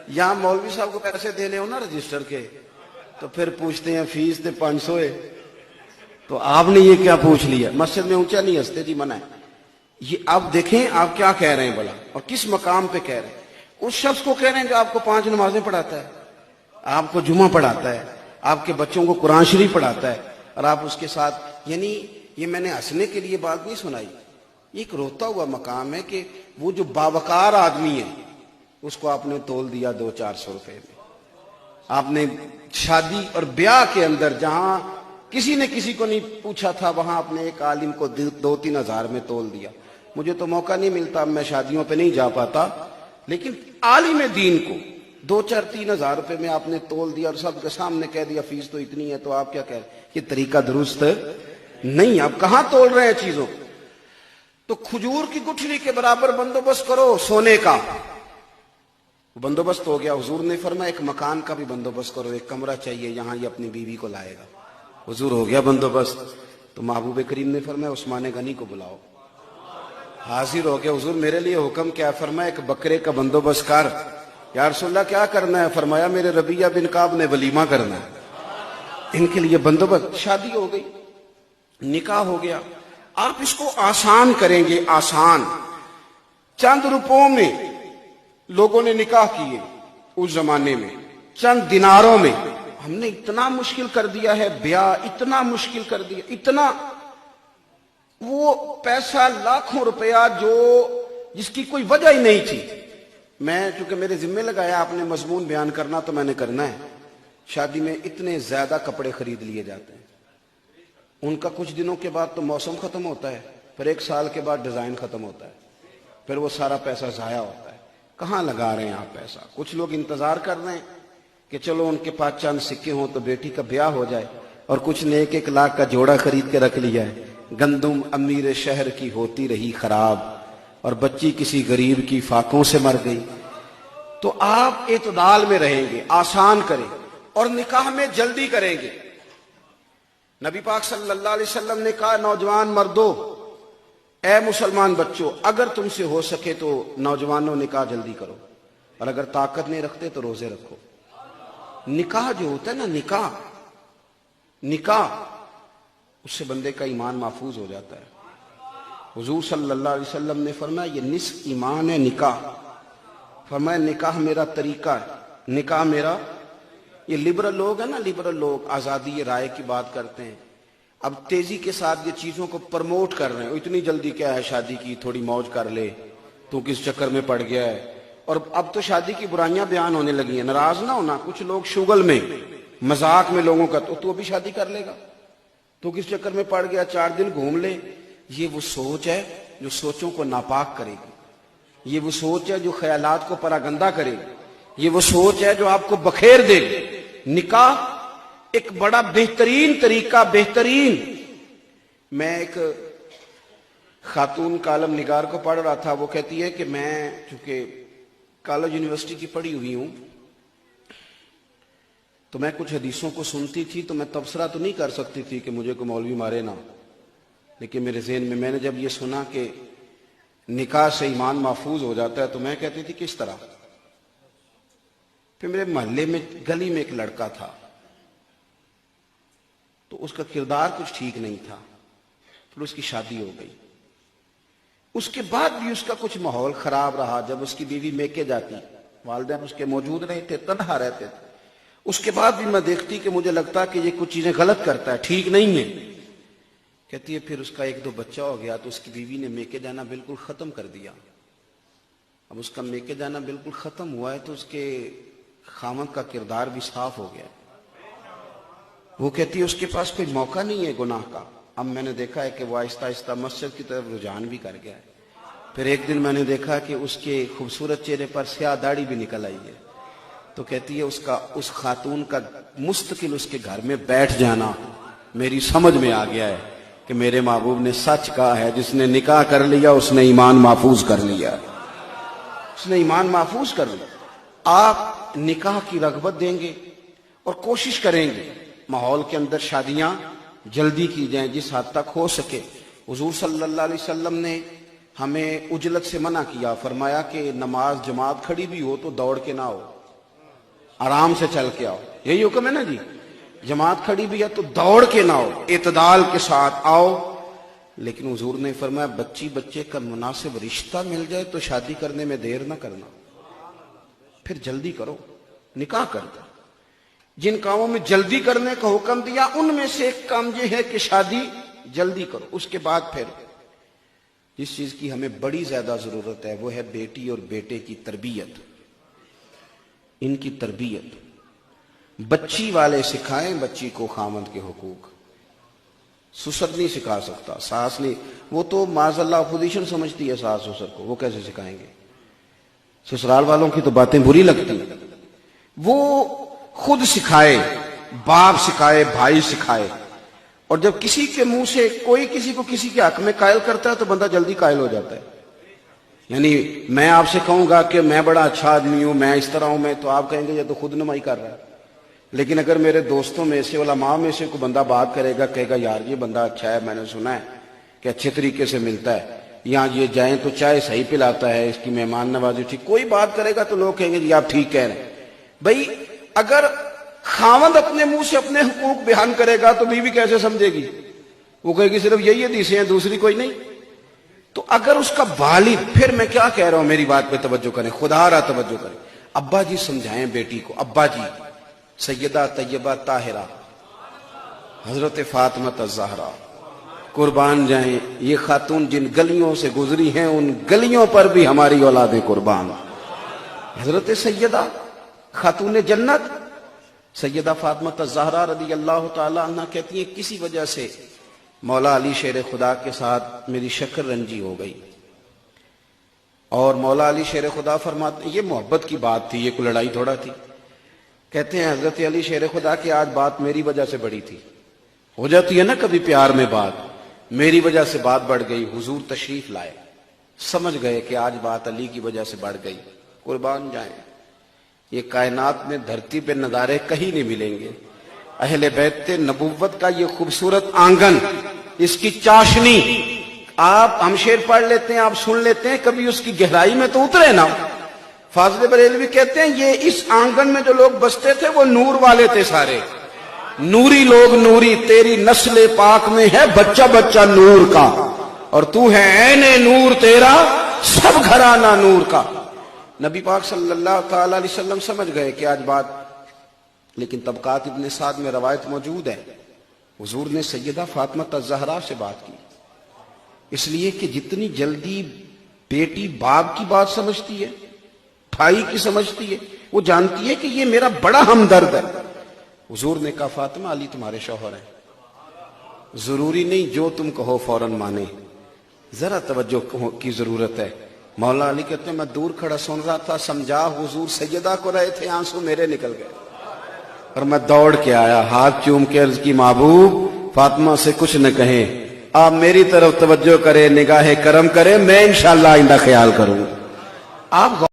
یہاں مولوی صاحب کو پیسے دینے ہو نا رجسٹر کے تو پھر پوچھتے ہیں فیس تے 500 ہے، تو آپ نے یہ کیا پوچھ لیا؟ مسجد میں اونچا نہیں ہنستے جی، منع ہے۔ یہ آپ دیکھیں آپ کیا کہہ رہے ہیں بھلا، اور کس مقام پہ کہہ رہے ہیں۔ اس شخص کو کہہ رہے ہیں جو آپ کو 5 نمازیں پڑھاتا ہے، آپ کو جمعہ پڑھاتا ہے، آپ کے بچوں کو قرآن شریف پڑھاتا ہے، اور آپ اس کے ساتھ، یعنی یہ میں نے ہنسنے کے لیے بات نہیں سنائی، یہ ایک روتا ہوا مقام ہے کہ وہ جو باوقار آدمی ہے اس کو آپ نے تول دیا 200-400 روپے میں۔ آپ نے شادی اور بیاہ کے اندر جہاں کسی نے کسی کو نہیں پوچھا تھا وہاں آپ نے ایک عالم کو 2-3 ہزار میں تول دیا۔ مجھے تو موقع نہیں ملتا، میں شادیوں پہ نہیں جا پاتا، لیکن عالم دین کو 2-4-3 ہزار روپے میں آپ نے تول دیا اور سب کے سامنے کہہ دیا فیس تو اتنی ہے، تو آپ کیا کہہ رہے ہیں؟ یہ طریقہ درست نہیں۔ آپ کہاں تول رہے ہیں چیزوں؟ تو کھجور کی گٹھلی کے برابر بندوبست کرو سونے کا، بندوبست ہو گیا۔ حضور نے فرمایا ایک مکان کا بھی بندوبست کرو، ایک کمرہ چاہیے، یہاں یہ اپنی بیوی کو لائے گا۔ حضور ہو گیا بندوبست۔ تو محبوب کریم نے فرمایا عثمان غنی کو بلاؤ، حاضر ہو گیا۔ حضور میرے لیے حکم کیا؟ فرمایا ایک بکرے کا بندوبست کر۔ یا رسول اللہ کیا کرنا ہے؟ فرمایا میرے ربیہ بن کعب نے ولیمہ کرنا ہے، ان کے لیے بندوبست۔ شادی ہو گئی، نکاح ہو گیا۔ آپ اس کو آسان کریں گے، آسان، چند روپوں میں لوگوں نے نکاح کیے اس زمانے میں، چند دیناروں میں۔ ہم نے اتنا مشکل کر دیا ہے بیاہ، اتنا مشکل کر دیا، اتنا، وہ پیسہ لاکھوں روپیہ جو جس کی کوئی وجہ ہی نہیں تھی۔ میں چونکہ میرے ذمہ لگایا آپ نے مضمون بیان کرنا تو میں نے کرنا ہے۔ شادی میں اتنے زیادہ کپڑے خرید لیے جاتے ہیں، ان کا کچھ دنوں کے بعد تو موسم ختم ہوتا ہے، پھر 1 سال کے بعد ڈیزائن ختم ہوتا ہے، پھر وہ سارا پیسہ ضائع ہوتا ہے۔ کہاں لگا رہے ہیں آپ پیسہ؟ کچھ لوگ انتظار کر رہے ہیں کہ چلو ان کے پاس چند سکے ہوں تو بیٹی کا بیاہ ہو جائے، اور کچھ نے 1-1 لاکھ کا جوڑا خرید کے رکھ لیا ہے۔ گندم امیر شہر کی ہوتی رہی خراب، اور بچی کسی غریب کی فاقوں سے مر گئی۔ تو آپ اعتدال میں رہیں گے، آسان کریں، اور نکاح میں جلدی کریں گے۔ نبی پاک صلی اللہ علیہ وسلم نے کہا نوجوان مردوں، اے مسلمان بچوں، اگر تم سے ہو سکے تو نوجوانوں نکاح جلدی کرو، اور اگر طاقت نہیں رکھتے تو روزے رکھو۔ نکاح جو ہوتا ہے نا، نکاح اس سے بندے کا ایمان محفوظ ہو جاتا ہے۔ حضور صلی اللہ علیہ وسلم نے فرمایا یہ نصف ایمان ہے نکاح۔ فرمایا نکاح میرا طریقہ ہے، نکاح میرا۔ یہ لبرل لوگ ہیں نا، لبرل لوگ آزادی رائے کی بات کرتے ہیں، اب تیزی کے ساتھ یہ چیزوں کو پرموٹ کر رہے ہیں۔ اتنی جلدی کیا ہے شادی کی، تھوڑی موج کر لے، تو کس چکر میں پڑ گیا ہے۔ اور اب تو شادی کی برائیاں بیان ہونے لگی ہیں، ناراض نہ ہونا، کچھ لوگ شغل میں مذاق میں لوگوں کا تو بھی شادی کر لے گا، تو کس چکر میں پڑ گیا، 4 دن گھوم لے۔ یہ وہ سوچ ہے جو سوچوں کو ناپاک کرے گی، یہ وہ سوچ ہے جو خیالات کو پراگندہ کرے گی، یہ وہ سوچ ہے جو آپ کو بکھیر دے گی۔ نکاح ایک بڑا بہترین طریقہ، بہترین۔ میں ایک خاتون کالم نگار کو پڑھ رہا تھا، وہ کہتی ہے کہ میں چونکہ کالج یونیورسٹی کی پڑھی ہوئی ہوں تو میں کچھ حدیثوں کو سنتی تھی، تو میں تبصرہ تو نہیں کر سکتی تھی کہ مجھے کوئی مولوی مارے نہ، لیکن میرے ذہن میں نے جب یہ سنا کہ نکاح سے ایمان محفوظ ہو جاتا ہے تو میں کہتی تھی کس طرح۔ پھر میرے محلے میں گلی میں ایک لڑکا تھا، تو اس کا کردار کچھ ٹھیک نہیں تھا، پھر اس کی شادی ہو گئی۔ اس کے بعد بھی اس کا کچھ ماحول خراب رہا۔ جب اس کی بیوی میکے جاتی، والدین اس کے موجود نہیں تھے، تنہا رہتے تھے، اس کے بعد بھی میں دیکھتی کہ مجھے لگتا کہ یہ کچھ چیزیں غلط کرتا ہے، ٹھیک نہیں ہے۔ کہتی ہے پھر اس کا 1-2 بچہ ہو گیا تو اس کی بیوی نے میکے جانا بالکل ختم کر دیا۔ اب اس کا میکے جانا بالکل ختم ہوا ہے تو اس کے خاوند کا کردار بھی صاف ہو گیا۔ وہ کہتی ہے اس کے پاس کوئی موقع نہیں ہے گناہ کا۔ اب میں نے دیکھا ہے کہ وہ آہستہ آہستہ مسجد کی طرف رجحان بھی کر گیا ہے۔ پھر ایک دن میں نے دیکھا کہ اس کے خوبصورت چہرے پر سیاہ داڑھی بھی نکل آئی ہے، تو کہتی ہے اس خاتون کا مستقل اس کے گھر میں بیٹھ جانا میری سمجھ میں آ گیا ہے کہ میرے محبوب نے سچ کہا ہے، جس نے نکاح کر لیا اس نے ایمان محفوظ کر لیا، اس نے ایمان محفوظ کر لیا۔ آپ نکاح کی رغبت دیں گے اور کوشش کریں گے ماحول کے اندر شادیاں جلدی کی جائیں جس حد تک ہو سکے۔ حضور صلی اللہ علیہ وسلم نے ہمیں عجلت سے منع کیا، فرمایا کہ نماز جماعت کھڑی بھی ہو تو دوڑ کے نہ ہو، آرام سے چل کے آؤ، یہی حکم ہے نا جی. جماعت کھڑی بھی ہے تو دوڑ کے نہ آؤ، اعتدال کے ساتھ آؤ. لیکن حضور نے فرمایا بچے کا مناسب رشتہ مل جائے تو شادی کرنے میں دیر نہ کرنا، پھر جلدی کرو، نکاح کر دو. جن کاموں میں جلدی کرنے کا حکم دیا ان میں سے ایک کام یہ ہے کہ شادی جلدی کرو. اس کے بعد پھر جس چیز کی ہمیں بڑی زیادہ ضرورت ہے وہ ہے بیٹی اور بیٹے کی تربیت. ان کی تربیت بچی والے سکھائیں بچی کو خاوند کے حقوق. سسر نہیں سکھا سکتا، ساس نہیں، وہ تو معاذ اللہ اپوزیشن سمجھتی ہے ساس سسر کو، وہ کیسے سکھائیں گے؟ سسرال والوں کی تو باتیں بری لگتی ہیں. وہ خود سکھائے، باپ سکھائے، بھائی سکھائے. اور جب کسی کے منہ سے کوئی کسی کو کسی کے حق میں قائل کرتا ہے تو بندہ جلدی قائل ہو جاتا ہے. یعنی میں آپ سے کہوں گا کہ میں بڑا اچھا آدمی ہوں، میں اس طرح ہوں، میں تو آپ کہیں گے یہ تو خود نمائی کر رہا ہے. لیکن اگر میرے دوستوں میں سے علماء میں سے کوئی بندہ بات کرے گا، کہے گا یار یہ بندہ اچھا ہے، میں نے سنا ہے کہ اچھے طریقے سے ملتا ہے، یہاں یہ جائیں تو چائے صحیح پلاتا ہے، اس کی مہمان نوازی ٹھیک، کوئی بات کرے گا تو لوگ کہیں گے جی آپ ٹھیک کہہ رہے ہیں. بھائی اگر خاوند اپنے منہ سے اپنے حقوق بیان کرے گا تو بیوی کیسے سمجھے گی؟ وہ کہے گی صرف یہی حدیثیں ہیں، دوسری کوئی نہیں. تو اگر اس کا والد، پھر میں کیا کہہ رہا ہوں میری بات پہ توجہ کریں، خدا را توجہ کریں. ابا جی سمجھائیں بیٹی کو، ابا جی سیدہ طیبہ طاہرہ حضرت فاطمہ الزہرا قربان جائیں، یہ خاتون جن گلیوں سے گزری ہیں ان گلیوں پر بھی ہماری اولادیں قربان. حضرت سیدہ خاتون جنت سیدہ فاطمہ الزہرا رضی اللہ تعالی عنہ کہتی ہیں کسی وجہ سے مولا علی شیر خدا کے ساتھ میری شکر رنجی ہو گئی، اور مولا علی شیر خدا فرماتے ہیں یہ محبت کی بات تھی، یہ کوئی لڑائی تھوڑا تھی. کہتے ہیں حضرت علی شیر خدا کہ آج بات میری وجہ سے بڑی تھی. ہو جاتی ہے نا کبھی پیار میں بات، میری وجہ سے بات بڑھ گئی. حضور تشریف لائے، سمجھ گئے کہ آج بات علی کی وجہ سے بڑھ گئی. قربان جائیں، یہ کائنات میں دھرتی پہ نظارے کہیں نہیں ملیں گے. اہل بیت نبوت کا یہ خوبصورت آنگن، اس کی چاشنی، آپ ہم شعر پڑھ لیتے ہیں، آپ سن لیتے ہیں، کبھی اس کی گہرائی میں تو اترے نا. فاضل بریلوی کہتے ہیں یہ اس آنگن میں جو لوگ بستے تھے وہ نور والے تھے، سارے نوری لوگ، نوری. تیری نسل پاک میں ہے بچہ بچہ نور کا، اور تو ہے عین نور، تیرا سب گھرانہ نور کا. نبی پاک صلی اللہ تعالی علیہ وسلم سمجھ گئے کہ آج بات، لیکن طبقات ابن سعد میں روایت موجود ہے حضور نے سیدہ فاطمہ الزہرا سے بات کی، اس لیے کہ جتنی جلدی بیٹی باپ کی بات سمجھتی ہے، بھائی کی سمجھتی ہے، وہ جانتی ہے کہ یہ میرا بڑا ہمدرد ہے. حضور نے کہا فاطمہ علی تمہارے شوہر ہیں، ضروری نہیں جو تم کہو فوراً مانے، ذرا توجہ کی ضرورت ہے. مولا علی کہتے ہیں میں دور کھڑا سن رہا تھا، سمجھا حضور سیدہ کو رہے تھے، آنسو میرے نکل گئے، اور میں دوڑ کے آیا، ہاتھ چوم کے عرض کی محبوب فاطمہ سے کچھ نہ کہیں، آپ میری طرف توجہ کریں، نگاہ کرم کریں، میں انشاءاللہ آئندہ خیال کروں. آپ